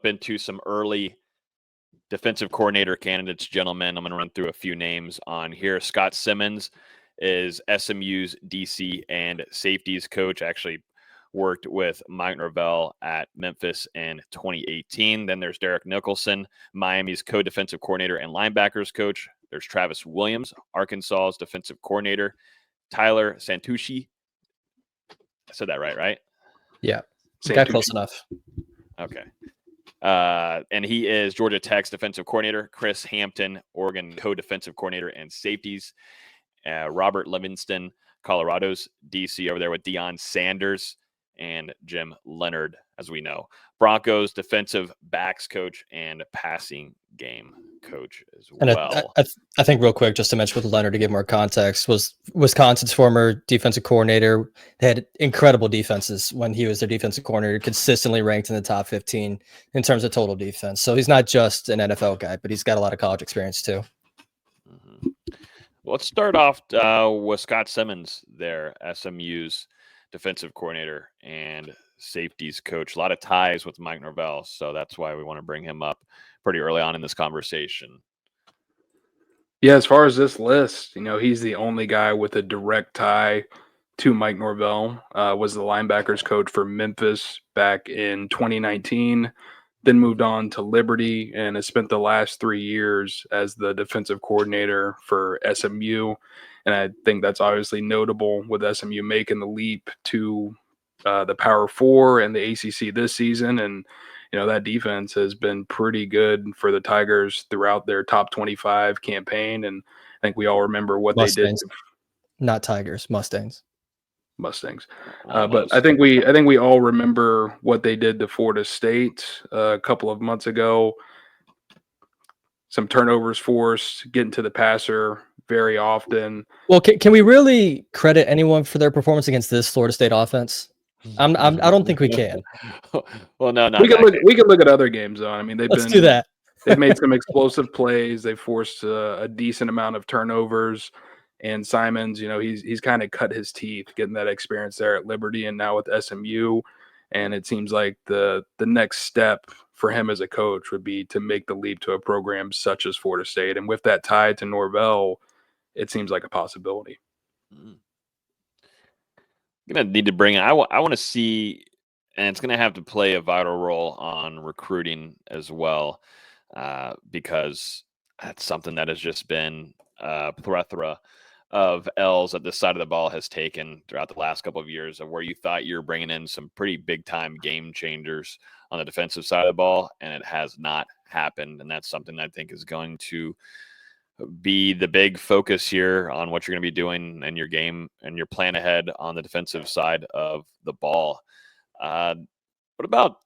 into some early defensive coordinator candidates, gentlemen. I'm going to run through a few names on here. Scott Simmons is SMU's DC and safeties coach. Actually worked with Mike Norvell at Memphis in 2018. Then there's Derek Nicholson, Miami's co-defensive coordinator and linebackers coach. There's Travis Williams, Arkansas's defensive coordinator. Tyler Santucci. I said that right? Yeah. Got close enough. Okay. And he is Georgia Tech's defensive coordinator. Chris Hampton, Oregon co-defensive coordinator and safeties. Robert Livingston, Colorado's DC over there with Deion Sanders and Jim Leonard, as we know. Broncos defensive backs coach and passing game coach as well. And I think real quick, just to mention with Leonard to give more context, was Wisconsin's former defensive coordinator. They had incredible defenses when he was their defensive coordinator, consistently ranked in the top 15 in terms of total defense. So he's not just an NFL guy, but he's got a lot of college experience too. Mm-hmm. Well, let's start off with Scott Simmons there, SMU's defensive coordinator and safeties coach. A lot of ties with Mike Norvell, so that's why we want to bring him up pretty early on in this conversation. Yeah, as far as this list, he's the only guy with a direct tie to Mike Norvell. Was the linebackers coach for Memphis back in 2019, then moved on to Liberty and has spent the last 3 years as the defensive coordinator for SMU. And I think that's obviously notable with SMU making the leap to the Power Four and the ACC this season. And, that defense has been pretty good for the Tigers throughout their top 25 campaign. And I think we all remember what Mustangs. They did. Not Tigers, Mustangs. But I think we all remember what they did to Florida State a couple of months ago. Some turnovers forced, getting to the passer very often. Well, can we really credit anyone for their performance against this Florida State offense? I don't think we can. Well, no. We can look at other games though. I mean, let's do that. They've made some explosive plays. They forced a decent amount of turnovers. And Simons, he's kind of cut his teeth getting that experience there at Liberty and now with SMU. And it seems like the next step for him as a coach would be to make the leap to a program such as Florida State. And with that tie to Norvell, it seems like a possibility. I'm going to need to bring in, I want to see, and it's going to have to play a vital role on recruiting as well, because that's something that has just been a plethora of L's that this side of the ball has taken throughout the last couple of years, of where you thought you were bringing in some pretty big time game changers on the defensive side of the ball, and it has not happened. And that's something that I think is going to be the big focus here on what you're going to be doing in your game and your plan ahead on the defensive side of the ball. What about,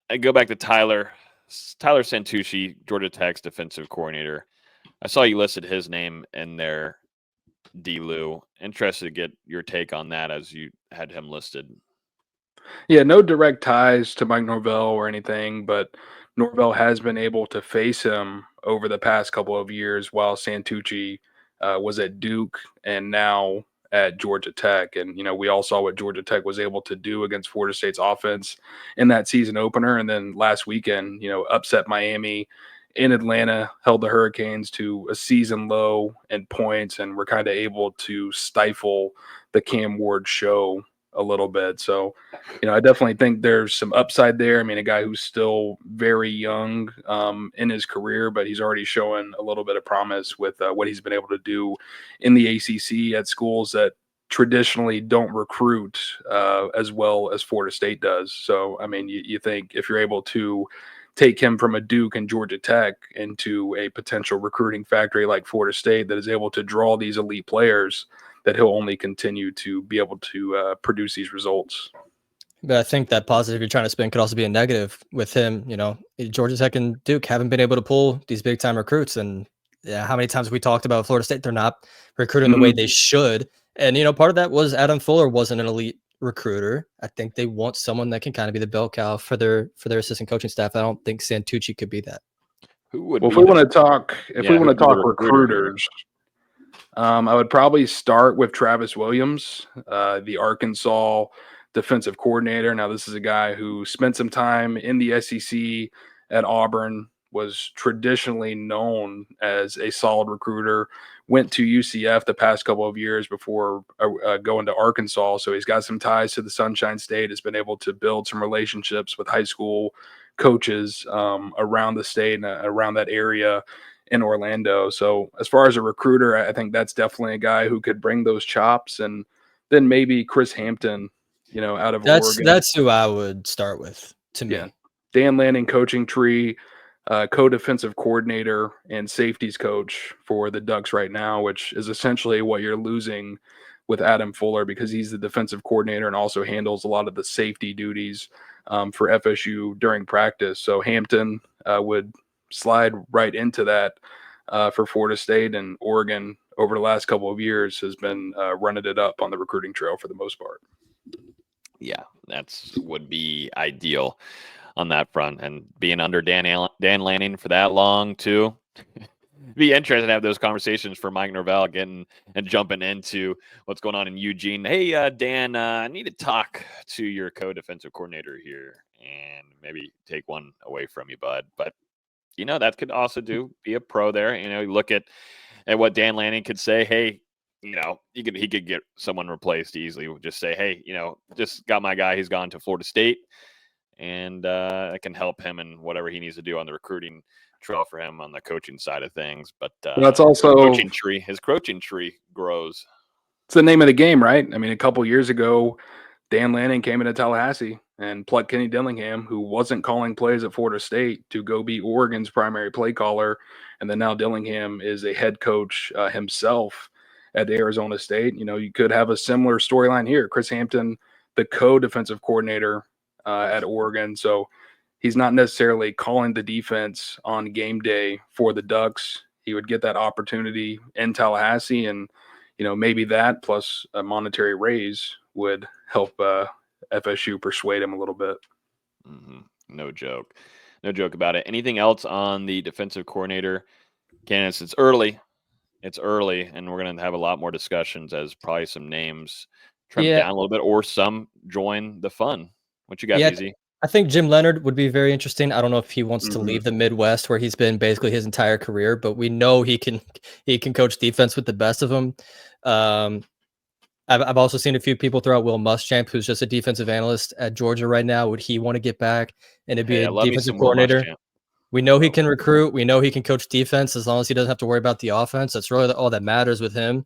I go back to Tyler Santucci, Georgia Tech's defensive coordinator. I saw you listed his name in there, D-Lou. Interested to get your take on that as you had him listed. Yeah, no direct ties to Mike Norvell or anything, but Norvell has been able to face him over the past couple of years while Santucci was at Duke and now at Georgia Tech. And, we all saw what Georgia Tech was able to do against Florida State's offense in that season opener. And then last weekend, upset Miami in Atlanta, held the Hurricanes to a season low in points, and were kind of able to stifle the Cam Ward show a little bit. So, I definitely think there's some upside there. I mean, a guy who's still very young in his career, but he's already showing a little bit of promise with what he's been able to do in the ACC at schools that traditionally don't recruit as well as Florida State does. So, I mean, you think if you're able to take him from a Duke and Georgia Tech into a potential recruiting factory like Florida State that is able to draw these elite players, that he'll only continue to be able to produce these results. But I think that positive you're trying to spin could also be a negative with him. Georgia Tech and Duke haven't been able to pull these big time recruits. And how many times have we talked about Florida State? They're not recruiting the way they should. And, part of that was Adam Fuller wasn't an elite recruiter. I think they want someone that can kind of be the bell cow for their assistant coaching staff. I don't think Santucci could be that. Who would? Well, if we want to talk recruiters, I would probably start with Travis Williams, the Arkansas defensive coordinator. Now, this is a guy who spent some time in the SEC at Auburn, was traditionally known as a solid recruiter, went to UCF the past couple of years before going to Arkansas. So he's got some ties to the Sunshine State, has been able to build some relationships with high school coaches around the state and around that area in Orlando. So as far as a recruiter, I think that's definitely a guy who could bring those chops. And then maybe Chris Hampton, out of Oregon. That's who I would start with, to me. Yeah. Dan Lanning coaching tree, co-defensive coordinator and safeties coach for the Ducks right now, which is essentially what you're losing with Adam Fuller, because he's the defensive coordinator and also handles a lot of the safety duties for FSU during practice. So Hampton would slide right into that for Florida State, and Oregon over the last couple of years has been running it up on the recruiting trail for the most part. Yeah, that's would be ideal on that front, and being under Dan Lanning for that long too. Be interesting to have those conversations for Mike Norvell getting and jumping into what's going on in Eugene. Hey, Dan, I need to talk to your co-defensive coordinator here and maybe take one away from you, bud. But that could also be a pro there. You look at what Dan Lanning could say. Hey, he could get someone replaced easily. Just say, hey, just got my guy. He's gone to Florida State, and I can help him in whatever he needs to do on the recruiting trail for him on the coaching side of things. But that's also his coaching tree grows. It's the name of the game, right? I mean, a couple years ago, Dan Lanning came into Tallahassee and plucked Kenny Dillingham, who wasn't calling plays at Florida State, to go be Oregon's primary play caller. And then now Dillingham is a head coach himself at Arizona State. You could have a similar storyline here. Chris Hampton, the co-defensive coordinator at Oregon. So he's not necessarily calling the defense on game day for the Ducks. He would get that opportunity in Tallahassee, and maybe that plus a monetary raise would help FSU persuade him a little bit. Mm-hmm. No joke about it. Anything else on the defensive coordinator candidates? It's early, and we're going to have a lot more discussions as probably some names trim down a little bit, or some join the fun. What you got, BZ? I think Jim Leonard would be very interesting. I don't know if he wants to leave the Midwest, where he's been basically his entire career, but we know he can coach defense with the best of them. I've also seen a few people throw out Will Muschamp, who's just a defensive analyst at Georgia right now. Would he want to get back and be a defensive coordinator? We know he can recruit. We know he can coach defense as long as he doesn't have to worry about the offense. That's really all that matters with him.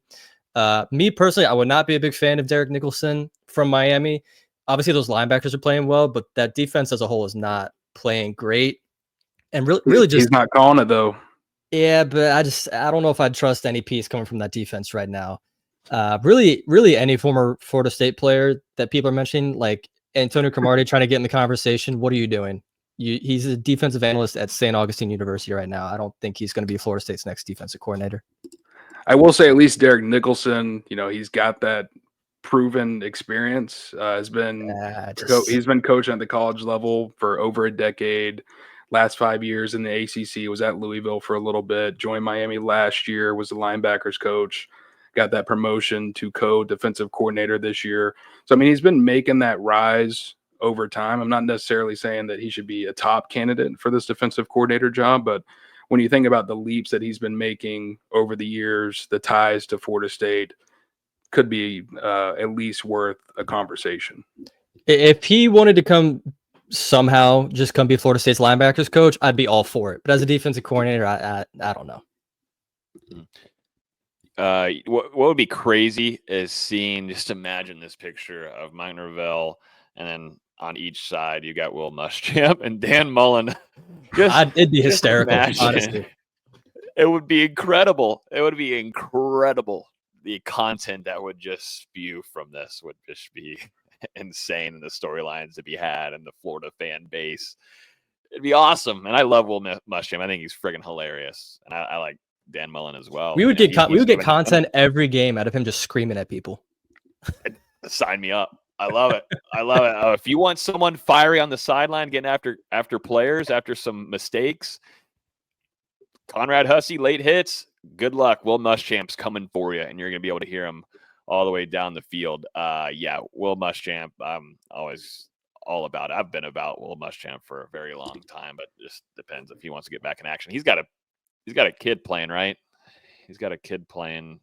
Me personally, I would not be a big fan of Derek Nicholson from Miami. Obviously, those linebackers are playing well, but that defense as a whole is not playing great. And really just he's not calling it though. Yeah, but I don't know if I'd trust any piece coming from that defense right now. Really any former Florida State player that people are mentioning, like Antonio Cromartie, trying to get in the conversation. What are you doing? He's a defensive analyst at St. Augustine University right now. I don't think he's going to be Florida State's next defensive coordinator. I will say at least Derek Nicholson, he's got that proven experience. He's been coaching at the college level for over a decade. Last 5 years in the ACC, was at Louisville for a little bit, joined Miami last year, was the linebackers coach, got that promotion to co-defensive coordinator this year. So, I mean, he's been making that rise over time. I'm not necessarily saying that he should be a top candidate for this defensive coordinator job, but when you think about the leaps that he's been making over the years, the ties to Florida State could be at least worth a conversation. If he wanted to come be Florida State's linebackers coach, I'd be all for it. But as a defensive coordinator, I don't know. What would be crazy is just imagine this picture of Mike Norvell, and then on each side you got Will Muschamp and Dan Mullen. It'd be hysterical, honestly. It would be incredible. The content that would just spew from this would just be insane, and the storylines to be had and the Florida fan base. It'd be awesome. And I love Will Muschamp. I think he's friggin' hilarious. And I like Dan Mullen as well. We would get content every game out of him just screaming at people. Sign me up. I love it. If you want someone fiery on the sideline getting after players after some mistakes, Conrad Hussey late hits, good luck. Will Muschamp's coming for you, and you're going to be able to hear him all the way down the field. Yeah, Will Muschamp, I'm always all about it. I've been about Will Muschamp for a very long time, but it just depends if he wants to get back in action. He's got a kid playing, right? He's got a kid playing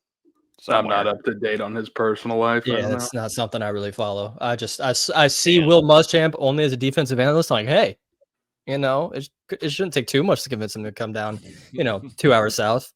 somewhere. I'm not up to date on his personal life. I Yeah, don't know. that's not something I really follow. I see Will Muschamp only as a defensive analyst. I'm like, hey, it shouldn't take too much to convince him to come down, 2 hours south.